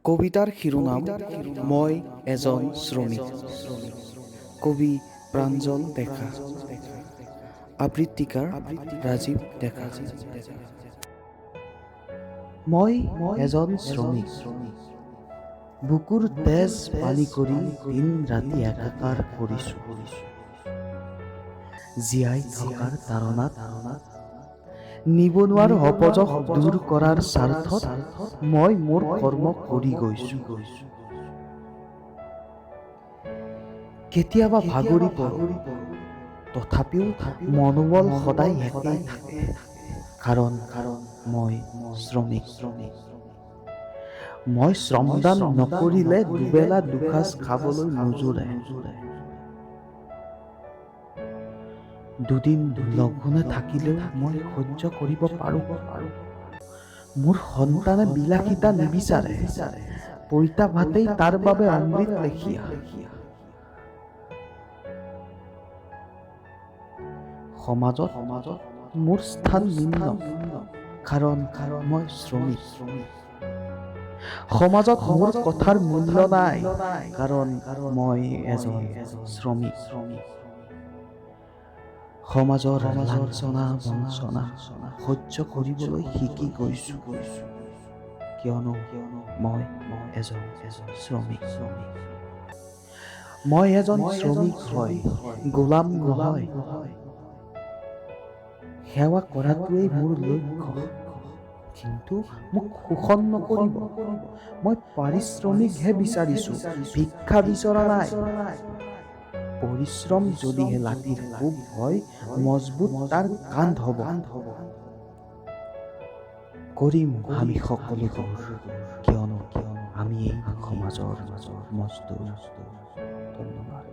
কবিতাৰ শিৰোনাম মই এজন শ্ৰমিক। কবি প্ৰাঞ্জল ডেকা, আবৃত্তিকাৰ ৰাজীৱ ডেকা। মই এজন শ্ৰমিক, বুকুৰ তেজ পানী কৰি দিন ৰাতি একাকাৰ কৰিছোঁ। জীয়াই থকাৰ তাৰণাত নিবনুৱাৰ অপযশ দূৰ কৰাৰ স্বাৰ্থত মই মোৰ কৰ্ম কৰি গৈছোঁ। কেতিয়াবা ভাগৰি পৰোঁ, তথাপিও মনোবল সদায় একেই থাকে, কাৰণ মই শ্ৰমিক। মই শ্ৰমদান নকৰিলে দুবেলা দুসাঁজ খাবলৈ নোজোৰে। দুদিন লঘোণে থাকিলেও মই সহ্য কৰিব পাৰোঁ। মোৰ সন্তানে বিলাসিতা নিবিচাৰে, পইতা ভাতেই তাৰ বাবে অমৃত লেখীয়া। সমাজত মোৰ স্থান নিম্ন, কাৰণ মই শ্ৰমিক। সমাজত মোৰ কথাৰ মূল্য নাই, কাৰণ মই এজন শ্ৰমিক। সমাজৰ লাঞ্ছনা বঞ্চনা সহ্য কৰিবলৈ শিকি গৈছোঁ, কিয়নো মই এজন শ্ৰমিক। মই এজন শ্ৰমিক হয়, গোলাম নহয়। সেৱা কৰাটোৱেই মোৰ লক্ষ্য, কিন্তু মোক শোষণ নকৰিব। মই পাৰিশ্ৰমিকহে বিচাৰিছোঁ, ভিক্ষা বিচৰা নাই। পৰিশ্ৰম যদিহে লাঠিৰ কোব হয়, মজবুত তাৰ কান্ধ হ'ব। কৰিম আমি সকলো দূৰ, কিয়নো আমি এই সমাজৰ মজদুৰ। ধন্যবাদ।